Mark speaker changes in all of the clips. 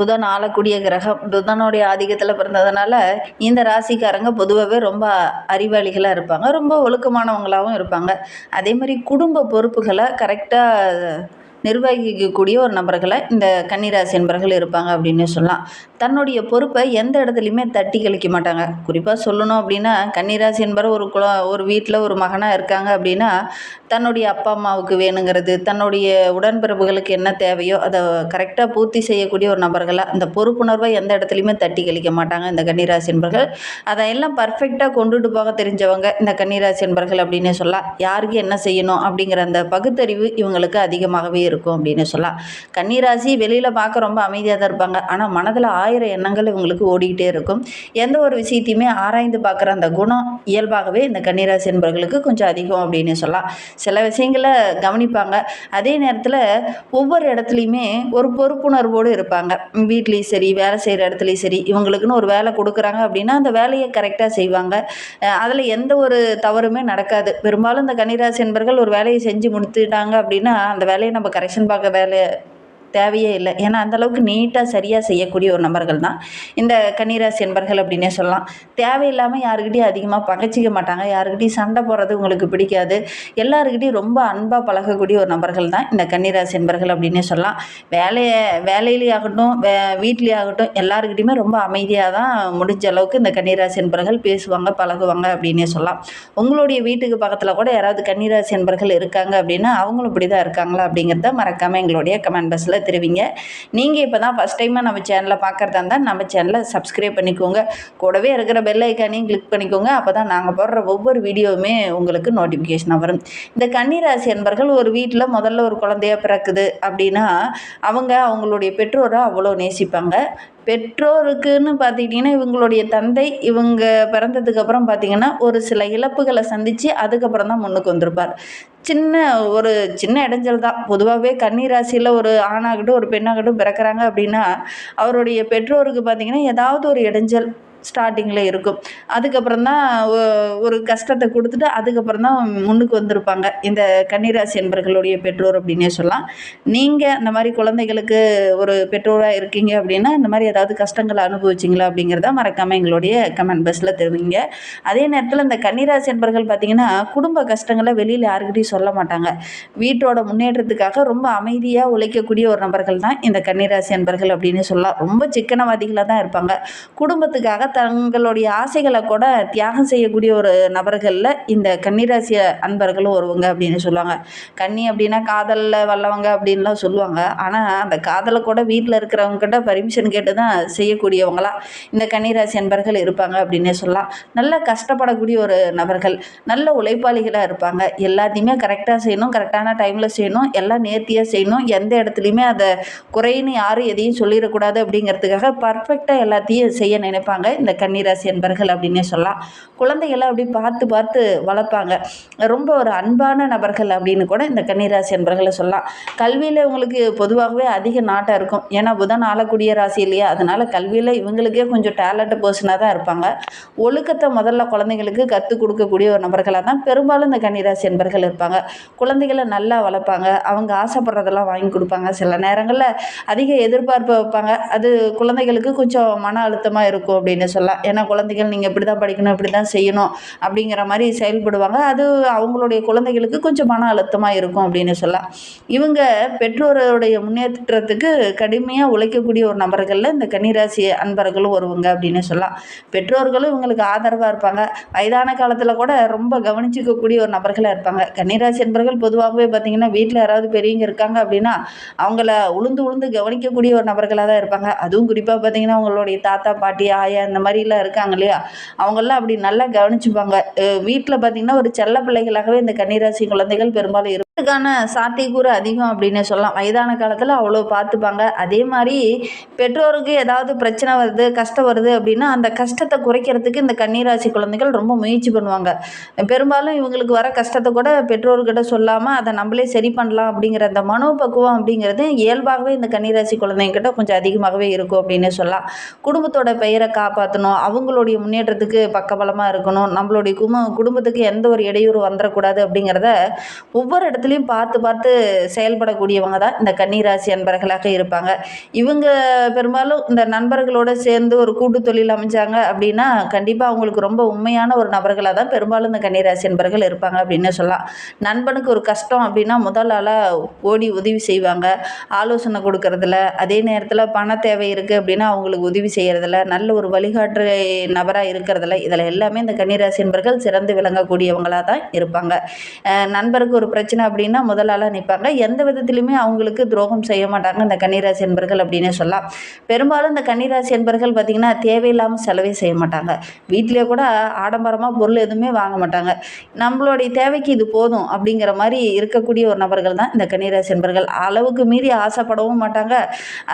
Speaker 1: புதன் ஆளக்கூடிய கிரகம். புதனுடைய ஆதிக்கத்தில் பிறந்ததுனால இந்த ராசிக்காரங்க பொதுவாகவே ரொம்ப அறிவாளிகளாக இருப்பாங்க, ரொம்ப ஒழுக்கமானவங்களாகவும் இருப்பாங்க. அதே மாதிரி குடும்ப பொறுப்புகளை கரெக்டாக நிர்வகிக்கக்கூடிய ஒரு நபர்களை இந்த கன்னிராசி என்பர்கள் இருப்பாங்க அப்படின்னு சொல்லலாம். தன்னுடைய பொறுப்பை எந்த இடத்துலையுமே தட்டி கழிக்க மாட்டாங்க. குறிப்பாக சொல்லணும் அப்படின்னா, கன்னிராசி என்பவர் ஒரு வீட்டில் ஒரு மகனாக இருக்காங்க அப்படின்னா, தன்னுடைய அப்பா அம்மாவுக்கு வேணுங்கிறது, தன்னுடைய உடன்பிறப்புகளுக்கு என்ன தேவையோ அதை கரெக்டாக பூர்த்தி செய்யக்கூடிய ஒரு நபர்களாக அந்த பொறுப்புணர்வை எந்த இடத்துலையுமே தட்டி கழிக்க மாட்டாங்க இந்த கன்னிராசி என்பர்கள். அதையெல்லாம் பர்ஃபெக்டாக கொண்டுட்டு போக தெரிஞ்சவங்க இந்த கன்னிராசி என்பர்கள் அப்படின்னு சொல்லலாம். யாருக்கு என்ன செய்யணும் அப்படிங்கிற அந்த பகுத்தறிவு இவங்களுக்கு அதிகமாகவே இருக்கும் அப்படின்னு சொல்லலாம். கன்னிராசி வெளியில் பார்க்க ரொம்ப அமைதியாக தான் இருப்பாங்க, ஆனால் மனதில் 1000 எண்ணங்கள் இவங்களுக்கு ஓடிக்கிட்டே இருக்கும். எந்த ஒரு விஷயத்தையுமே ஆராய்ந்து பார்க்குற அந்த குணம் இயல்பாகவே இந்த கன்னிராசி என்பவர்களுக்கு கொஞ்சம் அதிகம் அப்படின்னு சொல்லலாம். சில விஷயங்களை கவனிப்பாங்க, அதே நேரத்தில் ஒவ்வொரு இடத்துலையுமே ஒரு பொறுப்புணர்வோடு இருப்பாங்க. வீட்லேயும் சரி, வேலை செய்கிற இடத்துலையும் சரி, இவங்களுக்குன்னு ஒரு வேலை கொடுக்குறாங்க அப்படின்னா அந்த வேலையை கரெக்டாக செய்வாங்க. அதில் எந்த ஒரு தவறுமே நடக்காது. பெரும்பாலும் இந்த கன்னிராசி என்பர்கள் ஒரு வேலையை செஞ்சு முடித்துட்டாங்க அப்படின்னா அந்த வேலையை நம்ம கரெக்ஷன் பார்க்க தேவையே இல்லை. ஏன்னா அந்தளவுக்கு நீட்டாக சரியாக செய்யக்கூடிய ஒரு நபர்கள் தான் இந்த கன்னிராசி என்பர்கள் அப்படின்னே சொல்லலாம். தேவையில்லாமல் யாருக்கிட்டையும் அதிகமாக பகைச்சிக்க மாட்டாங்க, யாருக்கிட்டையும் சண்டை போடுறது உங்களுக்கு பிடிக்காது. எல்லாருக்கிட்டையும் ரொம்ப அன்பாக பழகக்கூடிய ஒரு நபர்கள் தான் இந்த கன்னிராசி என்பர்கள் அப்படின்னே சொல்லலாம். வேலையிலேயே ஆகட்டும், வீட்லேயே ஆகட்டும், எல்லாருக்கிட்டையுமே ரொம்ப அமைதியாக தான் முடிஞ்ச அளவுக்கு இந்த கன்னிராசி என்பர்கள் பேசுவாங்க, பழகுவாங்க அப்படின்னே சொல்லலாம். உங்களுடைய வீட்டுக்கு பக்கத்தில் கூட யாராவது கன்னிராசி என்பர்கள் இருக்காங்க அப்படின்னா அவங்களும் இப்படி தான் இருக்காங்களா அப்படிங்கிறத மறக்காமல் எங்களுடைய கமெண்ட் பாக்ஸில் தெரிவிங்க. நீங்கள் இப்போ தான் ஃபஸ்ட் டைமாக நம்ம சேனலை பார்க்குறதா இருந்தால் நம்ம சேனலை சப்ஸ்கிரைப் பண்ணிக்கோங்க. கூடவே இருக்கிற பெல் ஐக்கானையும் கிளிக் பண்ணிக்கோங்க. அப்போ தான் நாங்கள் போடுற ஒவ்வொரு வீடியோவுமே உங்களுக்கு நோட்டிஃபிகேஷனாக வரும். இந்த கன்னிராசி என்பர்கள் ஒரு வீட்டில் முதல்ல ஒரு குழந்தையா பிறக்குது அப்படின்னா அவங்களுடைய பெற்றோரை அவ்வளோ நேசிப்பாங்க. பெற்றோருக்குன்னு பார்த்துக்கிட்டிங்கன்னா இவங்களுடைய தந்தை இவங்க பிறந்ததுக்கப்புறம் பார்த்திங்கன்னா ஒரு சில இழப்புகளை சந்தித்து அதுக்கப்புறம் தான் முன்னுக்கு வந்திருப்பார். ஒரு சின்ன இடைஞ்சல் தான். பொதுவாகவே கன்னிராசியில் ஒரு ஆணாகட்டும் ஒரு பெண்ணாகட்டும் பிறக்கிறாங்க அப்படின்னா அவருடைய பெற்றோருக்கு பார்த்திங்கன்னா ஏதாவது ஒரு இடைஞ்சல் ஸ்டார்டிங்கில் இருக்கும். அதுக்கப்புறம் தான் ஒரு கஷ்டத்தை கொடுத்துட்டு அதுக்கப்புறம் தான் முன்னுக்கு வந்திருப்பாங்க இந்த கன்னிராசி என்பர்களுடைய பெற்றோர் அப்படின்னே சொல்லலாம். நீங்கள் இந்த மாதிரி குழந்தைகளுக்கு ஒரு பெற்றோராக இருக்கீங்க அப்படின்னா இந்த மாதிரி ஏதாவது கஷ்டங்களை அனுபவிச்சிங்களா அப்படிங்கிறத மறக்காமல் எங்களுடைய கமெண்ட் பாக்ஸில் தெரிவிங்க. அதே நேரத்தில் இந்த கன்னிராசி என்பர்கள் பார்த்திங்கன்னா குடும்ப கஷ்டங்களை வெளியில் யாருக்கிட்டையும் சொல்ல மாட்டாங்க. வீட்டோட முன்னேற்றத்துக்காக ரொம்ப அமைதியாக உழைக்கக்கூடிய ஒரு நபர்கள் தான் இந்த கன்னிராசி என்பர்கள் அப்படின்னு சொல்லலாம். ரொம்ப சிக்கனவாதிகளாக தான் இருப்பாங்க. குடும்பத்துக்காக தங்களுடைய ஆசைகளை கூட தியாகம் செய்யக்கூடிய ஒரு நபர்களில் இந்த கன்னிராசி அன்பர்களும் வருவாங்க அப்படின்னு சொல்லுவாங்க. கன்னி அப்படின்னா காதலில் வல்லவங்க அப்படின்லாம் சொல்லுவாங்க. ஆனால் அந்த காதலை கூட வீட்டில் இருக்கிறவங்ககிட்ட பர்மிஷன் கேட்டு தான் செய்யக்கூடியவங்களா இந்த கன்னிராசி அன்பர்கள் இருப்பாங்க அப்படின்னே சொல்லலாம். நல்ல கஷ்டப்படக்கூடிய ஒரு நபர்கள், நல்ல உழைப்பாளிகளாக இருப்பாங்க. எல்லாத்தையுமே கரெக்டாக செய்யணும், கரெக்டான டைமில் செய்யணும், எல்லாம் நேர்த்தியாக செய்யணும், எந்த இடத்துலையுமே அதை குறைன்னு யாரும் எதையும் சொல்லிடக்கூடாது அப்படிங்கிறதுக்காக பர்ஃபெக்டாக எல்லாத்தையும் செய்ய நினைப்பாங்க இந்த கன்னிராசி என்பர்கள் அப்படின்னே சொல்லலாம். குழந்தைகளை அப்படி பார்த்து பார்த்து வளர்ப்பாங்க. ரொம்ப ஒரு அன்பான நபர்கள் அப்படின்னு கூட இந்த கன்னிராசி என்பர்களை சொல்லலாம். கல்வியில் இவங்களுக்கு பொதுவாகவே அதிக நாட்டம் இருக்கும். ஏன்னா புதன் ஆளக்கூடிய ராசி இல்லையா, அதனால் கல்வியில் இவங்களுக்கே கொஞ்சம் டேலண்ட் பர்சனாக தான் இருப்பாங்க. ஒழுக்கத்தை முதல்ல குழந்தைங்களுக்கு கற்றுக் கொடுக்கக்கூடிய ஒரு நபர்களாக தான் பெரும்பாலும் இந்த கன்னிராசி என்பர்கள் இருப்பாங்க. குழந்தைகளை நல்லா வளர்ப்பாங்க, அவங்க ஆசைப்படுறதெல்லாம் வாங்கி கொடுப்பாங்க. சில நேரங்களில் அதிக எதிர்பார்ப்பு வைப்பாங்க, அது குழந்தைகளுக்கு கொஞ்சம் மன அழுத்தமாக இருக்கும் அப்படின்னு சொல்லலாம். ஏன்னா குழந்தைகள் நீங்கள் இப்படி தான் படிக்கணும், இப்படி தான் செய்யணும் அப்படிங்கிற மாதிரி செயல்படுவாங்க. அது அவங்களுடைய குழந்தைகளுக்கு கொஞ்சம் மன அழுத்தமாக இருக்கும் அப்படின்னு சொல்லலாம். இவங்க பெற்றோருடைய முன்னேற்றத்துக்கு கடுமையாக உழைக்கக்கூடிய ஒரு நபர்களில் இந்த கன்னிராசி அன்பர்களும் வருவாங்க அப்படின்னு சொல்லலாம். பெற்றோர்களும் இவங்களுக்கு ஆதரவாக இருப்பாங்க. வயதான காலத்தில் கூட ரொம்ப கவனிச்சிக்கக்கூடிய ஒரு நபர்களாக இருப்பாங்க. கன்னிராசி அன்பர்கள் பொதுவாகவே பார்த்திங்கன்னா வீட்டில் யாராவது பெரியவங்க இருக்காங்க அப்படின்னா அவங்கள உளுந்து உளுந்து கவனிக்கக்கூடிய ஒரு நபர்களாக தான் இருப்பாங்க. அதுவும் குறிப்பாக பார்த்திங்கன்னா அவங்களுடைய தாத்தா பாட்டி ஆயா இந்த மாதிரிலாம் இருக்காங்க இல்லையா, அவங்கெல்லாம் அப்படி நல்லா கவனிச்சுப்பாங்க. வீட்டில் பார்த்திங்கன்னா ஒரு செல்ல பிள்ளைகளாகவே இந்த கன்னிராசி குழந்தைகள் பெரும்பாலும் இதுக்கான சாத்தியக்கூறு அதிகம் அப்படின்னு சொல்லலாம். வயதான காலத்தில் அவ்வளோ பார்த்துப்பாங்க. அதே மாதிரி பெற்றோருக்கு ஏதாவது பிரச்சனை வருது, கஷ்டம் வருது அப்படின்னா அந்த கஷ்டத்தை குறைக்கிறதுக்கு இந்த கன்னிராசி குழந்தைகள் ரொம்ப முயற்சி பண்ணுவாங்க. பெரும்பாலும் இவங்களுக்கு வர கஷ்டத்தை கூட பெற்றோர்கிட்ட சொல்லாமல் அதை நம்மளே சரி பண்ணலாம் அப்படிங்கிற அந்த மனோபக்குவம் அப்படிங்கிறது இயல்பாகவே இந்த கன்னிராசி குழந்தைங்கிட்ட கொஞ்சம் அதிகமாகவே இருக்கும் அப்படின்னு சொல்லலாம். குடும்பத்தோட பெயரை காப்பாற்றணும், அவங்களுடைய முன்னேற்றத்துக்கு பக்கபலமாக இருக்கணும், நம்மளுடைய குடும்பத்துக்கு எந்த ஒரு இடையூறு வந்துடக்கூடாது அப்படிங்கிறத ஒவ்வொரு இடத்துல இடத்துலையும் பார்த்து பார்த்து செயல்படக்கூடியவங்க தான் இந்த கன்னிராசி அன்பர்களாக இருப்பாங்க. இவங்க பெரும்பாலும் இந்த நண்பர்களோடு சேர்ந்து ஒரு கூட்டு தொழில் அமைஞ்சாங்க அப்படின்னா கண்டிப்பாக அவங்களுக்கு ரொம்ப உண்மையான ஒரு நபர்களாக தான் பெரும்பாலும் இந்த கன்னிராசி அன்பர்கள் இருப்பாங்க அப்படின்னு சொல்லலாம். நண்பனுக்கு ஒரு கஷ்டம் அப்படின்னா முதல் ஆளாக ஓடி உதவி செய்வாங்க, ஆலோசனை கொடுக்கறதுல, அதே நேரத்தில் பண தேவை இருக்குது அப்படின்னா அவங்களுக்கு உதவி செய்கிறதுல, நல்ல ஒரு வழிகாட்டு நபராக இருக்கிறதுல, இதில் எல்லாமே இந்த கன்னிராசி அன்பர்கள் சிறந்து விளங்கக்கூடியவங்களாக தான் இருப்பாங்க. நண்பருக்கு ஒரு பிரச்சனை அப்படின்னா முதல் ஆளாக நிற்பாங்க. எந்த விதத்துலையுமே அவங்களுக்கு துரோகம் செய்ய மாட்டாங்க இந்த கன்னிராசி அன்பர்கள் அப்படின்னு சொல்லலாம். பெரும்பாலும் இந்த கன்னிராசி அன்பர்கள் பார்த்திங்கன்னா தேவையில்லாமல் செலவே செய்ய மாட்டாங்க. வீட்டிலே கூட ஆடம்பரமாக பொருள் எதுவுமே வாங்க மாட்டாங்க. நம்மளுடைய தேவைக்கு இது போதும் அப்படிங்கிற மாதிரி இருக்கக்கூடிய ஒரு நபர்கள் தான் இந்த கன்னிராசி அன்பர்கள். அளவுக்கு மீறி ஆசைப்படவும் மாட்டாங்க,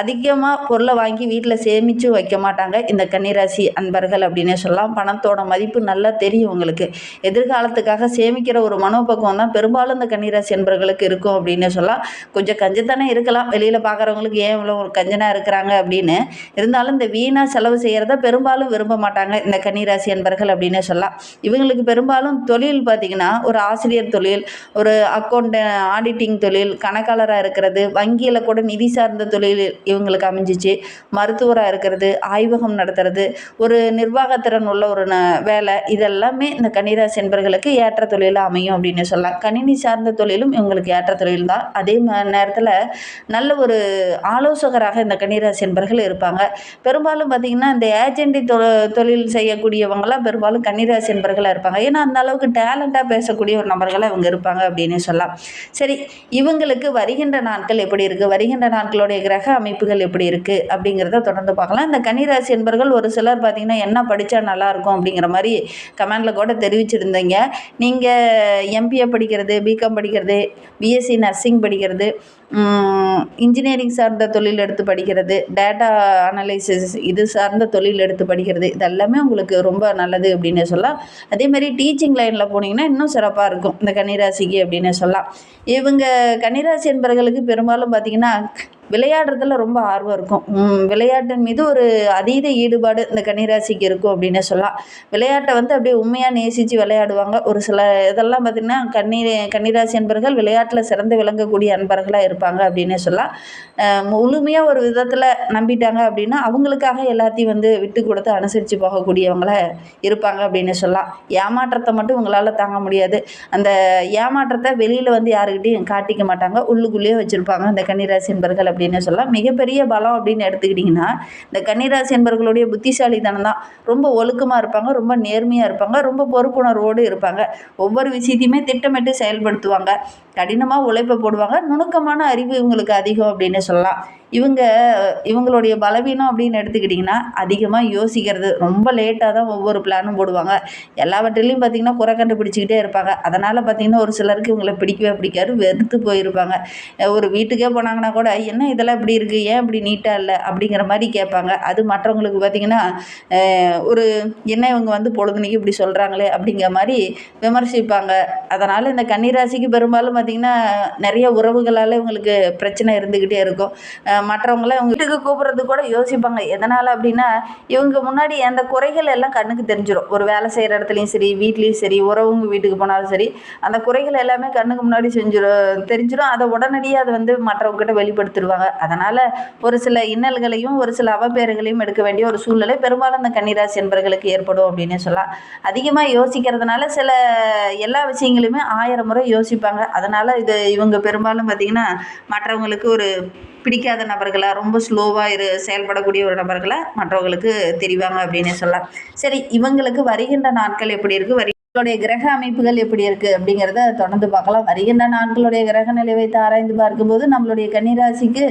Speaker 1: அதிகமாக பொருளை வாங்கி வீட்டில் சேமித்து வைக்க மாட்டாங்க இந்த கன்னிராசி அன்பர்கள் அப்படின்னே சொல்லலாம். பணத்தோட மதிப்பு நல்லா தெரியும் உங்களுக்கு. எதிர்காலத்துக்காக சேமிக்கிற ஒரு மனோபக்குவம் தான் பெரும்பாலும் இந்த கன்னிராசி அன்பர்களுக்கு இருக்கும் அப்படின்னே சொல்லலாம். கொஞ்சம் கஞ்சத்தனம் இருக்கலாம், வெளியில் பார்க்குறவங்களுக்கு ஏன் இவ்வளோ ஒரு கஞ்சனாக இருக்கிறாங்க அப்படின்னு. இருந்தாலும் இந்த வீணாக செலவு செய்கிறத பெரும்பாலும் விரும்ப மாட்டாங்க இந்த கன்னிராசி அன்பர்கள் அப்படின்னே சொல்லலாம். இவங்களுக்கு பெரும்பாலும் தொழில் பார்த்திங்கன்னா ஒரு ஆசிரியர் தொழில், ஒரு அக்கௌண்ட் ஆடிட்டிங் தொழில், கணக்காளராக இருக்கிறது, வங்கியில் கூட நிதி சார்ந்த தொழில் இவங்களுக்கு அமைஞ்சிச்சு. மருத்துவராக இருக்கிறது, ஆய்வகம் நடத்துறது, ஒரு நிர்வாகத்திறன் உள்ள ஒரு வேலை, இதெல்லாமே இந்த கன்னிராசி அன்பர்களுக்கு ஏற்ற தொழிலாக அமையும் அப்படின்னு சொல்லலாம். கணினி சார்ந்த தொழிலும் இவங்களுக்கு ஏற்ற தொழில் தான். அதே நேரத்தில் நல்ல ஒரு ஆலோசகராக இந்த கன்னிராசி அன்பர்கள் இருப்பாங்க. பெரும்பாலும் பார்த்திங்கன்னா இந்த ஏஜென்டி தொழில் செய்யக்கூடியவங்களாம் பெரும்பாலும் கன்னிராசி அன்பர்களாக இருப்பாங்க. ஏன்னா அந்த அளவுக்கு டேலண்டாக பேசக்கூடிய ஒரு நபர்களாக இவங்க இருப்பாங்க அப்படின்னு சொல்லலாம். சரி, இவங்களுக்கு வருகின்ற நாட்கள் எப்படி இருக்குது, வருகின்ற நாட்களுடைய கிரக அமைப்புகள் எப்படி இருக்குது அப்படிங்கிறத தொடர்ந்து பார்க்கலாம். இந்த கன்னிராசி அன்பர்கள் ஒரு சிலர் பார்த்திங்கன்னா என்ன படித்தா நல்லாயிருக்கும் அப்படிங்கிற மாதிரி கமெண்டில் கூட தெரிவிச்சிருந்தீங்க. நீங்கள் எம்பிஏ படிக்கிறது, பிகாம் படிக்கிறது, பிஎஸ்சி நர்சிங் படிக்கிறது, இன்ஜினியரிங் சார்ந்த தொழில் எடுத்து படிக்கிறது, டேட்டா அனலைசிஸ் இது சார்ந்த தொழில் எடுத்து படிக்கிறது, இதெல்லாமே உங்களுக்கு ரொம்ப நல்லது அப்படின்னு சொல்லலாம். அதேமாதிரி டீச்சிங் லைனில் போனீங்கன்னா இன்னும் சிறப்பாக இருக்கும் இந்த கன்னிராசிக்கு அப்படின்னு சொல்லலாம். இவங்க கன்னிராசி என்பவர்களுக்கு பெரும்பாலும் பார்த்திங்கன்னா விளையாடுறதுல ரொம்ப ஆர்வம் இருக்கும். விளையாட்டின் மீது ஒரு அதீத ஈடுபாடு இந்த கன்னிராசிக்கு இருக்கும் அப்படின்னு சொல்லலாம். விளையாட்டை அப்படியே உண்மையாக நேசித்து விளையாடுவாங்க. ஒரு சில இதெல்லாம் பார்த்திங்கன்னா கன்னிராசி அன்பர்கள் விளையாட்டில் சிறந்து விளங்கக்கூடிய அன்பர்களாக இருப்பாங்க அப்படின்னு சொல்லலாம். முழுமையாக ஒரு விதத்தில் நம்பிட்டாங்க அப்படின்னா அவங்களுக்காக எல்லாத்தையும் விட்டு கொடுத்து அனுசரித்து போகக்கூடியவங்கள இருப்பாங்க அப்படின்னு சொல்லலாம். ஏமாற்றத்தை மட்டும் உங்களால் தாங்க முடியாது. அந்த ஏமாற்றத்தை வெளியில் யாருக்கிட்டையும் காட்டிக்க மாட்டாங்க, உள்ளுக்குள்ளேயே வச்சுருப்பாங்க இந்த கன்னிராசி அன்பர்கள் அப்படின்னு சொல்லலாம். மிகப்பெரிய பலம் அப்படின்னு எடுத்துக்கிட்டிங்கன்னா இந்த கன்னிராசி அன்பர்களுடைய புத்திசாலித்தனம் தான். ரொம்ப ஒழுக்கமாக இருப்பாங்க, ரொம்ப நேர்மையாக இருப்பாங்க, ரொம்ப பொறுப்புணர்வோடு இருப்பாங்க. ஒவ்வொரு விஷயத்தையுமே திட்டமிட்டு செயல்படுத்துவாங்க, கடினமாக உழைப்பை போடுவாங்க. நுணுக்கமான அறிவு இவங்களுக்கு அதிகம் அப்படின்னு சொல்லலாம். இவங்களுடைய பலவீனம் அப்படின்னு எடுத்துக்கிட்டிங்கன்னா அதிகமாக யோசிக்கிறது, ரொம்ப லேட்டாக தான் ஒவ்வொரு பிளானும் போடுவாங்க. எல்லாவற்றிலையும் பார்த்திங்கன்னா குறை கண்டுபிடிச்சிக்கிட்டே இருப்பாங்க. அதனால் பார்த்திங்கன்னா ஒரு சிலருக்கு இவங்களை பிடிக்கவே பிடிக்காது, வெறுத்து போயிருப்பாங்க. ஒரு வீட்டுக்கே போனாங்கன்னா கூட என்ன இதெல்லாம் இப்படி இருக்குது, ஏன் இப்படி நீட்டாக இல்லை அப்படிங்கிற மாதிரி கேட்பாங்க. அது மற்றவங்களுக்கு பார்த்திங்கன்னா ஒரு என்ன இவங்க பொழுதுனைக்கு இப்படி சொல்கிறாங்களே அப்படிங்கிற மாதிரி விமர்சிப்பாங்க. அதனால் இந்த கன்னிராசிக்கு பெரும்பாலும் பார்த்திங்கன்னா நிறைய உறவுகளால் இவங்களுக்கு பிரச்சனை இருந்துக்கிட்டே இருக்கும். மற்றவங்கள இவங்க வீட்டுக்கு கூப்பிட்றது கூட யோசிப்பாங்க. எதனால் அப்படின்னா இவங்க முன்னாடி அந்த குறைகள் எல்லாம் கண்ணுக்கு தெரிஞ்சிடும். ஒரு வேலை செய்கிற இடத்துலையும் சரி, வீட்லேயும் சரி, உறவுங்க வீட்டுக்கு போனாலும் சரி, அந்த குறைகள் எல்லாமே கண்ணுக்கு முன்னாடி தெரிஞ்சிடும். அதை உடனடியாக அதை மற்றவங்ககிட்ட வெளிப்படுத்திடுவாங்க. அதனால் ஒரு சில இன்னல்களையும் ஒரு சில அவப்பேறுகளையும் எடுக்க வேண்டிய ஒரு சூழ்நிலை பெரும்பாலும் அந்த கன்னிராசி என்பவர்களுக்கு ஏற்படும் அப்படின்னு சொல்லலாம். அதிகமாக யோசிக்கிறதுனால சில எல்லா விஷயங்களுமே 1000 முறை யோசிப்பாங்க. அதனால் இவங்க பெரும்பாலும் பார்த்திங்கன்னா மற்றவங்களுக்கு ஒரு பிடிக்காத நபர்களாக, ரொம்ப ஸ்லோவாக செயல்படக்கூடிய ஒரு நபர்களாக மற்றவங்களுக்கு தெரிவாங்க அப்படின்னு சொல்லலாம். சரி, இவங்களுக்கு வருகின்ற நாட்கள் எப்படி இருக்குது, அவங்களுடைய கிரக அமைப்புகள் எப்படி இருக்குது அப்படிங்கிறத தொடர்ந்து பார்க்கலாம். வருகின்ற நாட்களுடைய கிரக நிலை வைத்து ஆராய்ந்து பார்க்கும்போது நம்மளுடைய கன்னிராசிக்கு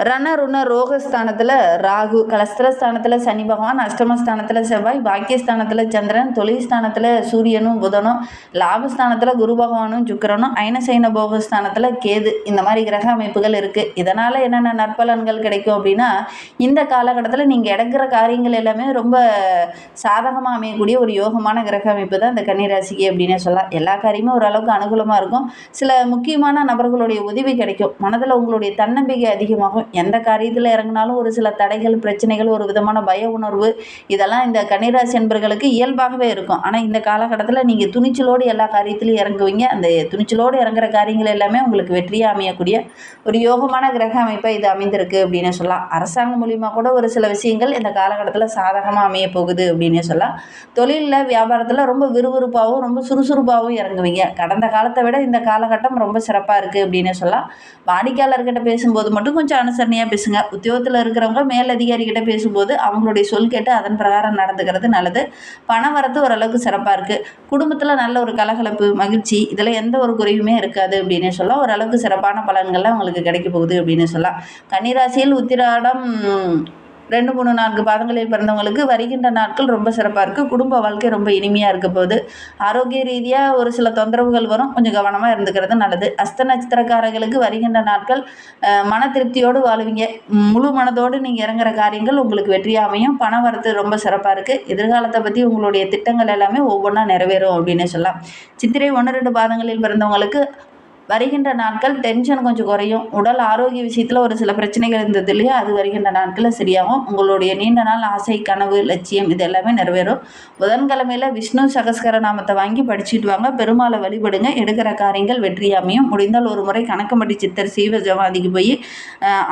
Speaker 1: ரணருண ரோகஸ்தானத்தில் ராகு, கலஸ்திரஸ்தானத்தில் சனி பகவான், அஷ்டமஸ்தானத்தில் செவ்வாய், பாக்கியஸ்தானத்தில் சந்திரன், தொழில் ஸ்தானத்தில் சூரியனும் புதனும், லாபஸ்தானத்தில் குரு பகவானும் சுக்கிரனும், அயனசைன போகஸ்தானத்தில் கேது, இந்த மாதிரி கிரக அமைப்புகள் இருக்குது. இதனால் என்னென்ன நற்பலன்கள் கிடைக்கும் அப்படின்னா இந்த காலகட்டத்தில் நீங்கள் எடுக்கிற காரியங்கள் எல்லாமே ரொம்ப சாதகமாக அமையக்கூடிய ஒரு யோகமான கிரக அமைப்பு தான் இந்த கன்னிராசிக்கு அப்படின்னு சொல்லலாம். எல்லா காரியமும் ஓரளவுக்கு அனுகூலமாக இருக்கும். சில முக்கியமான நபர்களுடைய உதவி கிடைக்கும். மனதில் உங்களுடைய தன்னம்பிக்கை அதிகமாகும். இருக்கும். எந்த காரியத்தில் இறங்கினாலும் ஒரு சில தடைகள், பிரச்சனைகள், ஒரு விதமான பய உணர்வு இதெல்லாம் இந்த கன்னிராசி என்பர்களுக்கு இயல்பாகவே இருக்கும். ஆனால் இந்த காலகட்டத்தில் நீங்கள் துணிச்சலோடு எல்லா காரியத்திலையும் இறங்குவீங்க. அந்த துணிச்சலோடு இறங்குற காரியங்கள் எல்லாமே உங்களுக்கு வெற்றியாக அமையக்கூடிய ஒரு யோகமான கிரக அமைப்பை இது அமைந்திருக்கு அப்படின்னு சொல்லலாம். அரசாங்கம் மூலிமா கூட ஒரு சில விஷயங்கள் இந்த காலகட்டத்தில் சாதகமாக அமைய போகுது அப்படின்னே சொல்லலாம். தொழிலில், வியாபாரத்தில் ரொம்ப விறுவிறுப்பாகவும் ரொம்ப சுறுசுறுப்பாகவும் இறங்குவீங்க. கடந்த காலத்தை விட இந்த காலகட்டம் ரொம்ப சிறப்பாக இருக்குது அப்படின்னே சொல்லலாம். வாடிக்கையாளர்கிட்ட பேசும்போது மட்டும் கொஞ்சம் அனுசரணையாக பேசுங்க. உத்தியோகத்தில் இருக்கிறவங்க மேலதிகாரிகிட்ட பேசும்போது அவங்களுடைய சொல் கேட்டு அதன் பிரகாரம் நடந்துக்கிறது நல்லது. பண வரத்து ஓரளவுக்கு சிறப்பாக இருக்குது. குடும்பத்தில் நல்ல ஒரு கலகலப்பு, மகிழ்ச்சி இதில் எந்த ஒரு குறையுமே இருக்காது அப்படின்னே சொல்லலாம். ஓரளவுக்கு சிறப்பான பலன்கள்லாம் உங்களுக்கு கிடைக்க போகுது அப்படின்னு சொல்லலாம். கன்னிராசியில் உத்திராடம் 2, 3, 4 பாதங்களில் பிறந்தவங்களுக்கு வருகின்ற நாட்கள் ரொம்ப சிறப்பாக இருக்குது. குடும்ப வாழ்க்கை ரொம்ப இனிமையாக இருக்க போகுது. ஆரோக்கிய ரீதியாக ஒரு சில தொந்தரவுகள் வரும். கொஞ்சம் கவனமாக இருந்துக்கிறது நல்லது. அஸ்த நட்சத்திரக்காரர்களுக்கு வருகின்ற நாட்கள் மன திருப்தியோடு வாழுவீங்க. முழு மனதோடு நீங்கள் இறங்குற காரியங்கள் உங்களுக்கு வெற்றியாக அமையும். பண வரத்து ரொம்ப சிறப்பாக இருக்குது. எதிர்காலத்தை பற்றி உங்களுடைய திட்டங்கள் எல்லாமே ஒவ்வொன்றா நிறைவேறும் அப்படின்னு சொல்லலாம். சித்திரை 1, 2 பாதங்களில் பிறந்தவங்களுக்கு வருகின்ற நாட்கள் டென்ஷன் கொஞ்சம் குறையும். உடல் ஆரோக்கிய விஷயத்தில் ஒரு சில பிரச்சனைகள் இருந்தது இல்லையா, அது வருகின்ற நாட்களில் சரியாகும். உங்களுடைய நீண்ட நாள் ஆசை, கனவு, லட்சியம் இது எல்லாமே நிறைவேறும். புதன்கிழமையில் விஷ்ணு சகஸ்கர நாமத்தை வாங்கி படிச்சுட்டு வாங்க. பெருமாளை வழிபடுங்க. எடுக்கிற காரியங்கள் வெற்றியாமையும். முடிந்தால் ஒரு முறை கணக்கம்பட்டி சித்தர் சீவ ஜமாதிக்கு போய்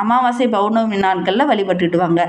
Speaker 1: அமாவாசை, பௌர்ணமி நாட்களில் வழிபட்டுட்டு வாங்க.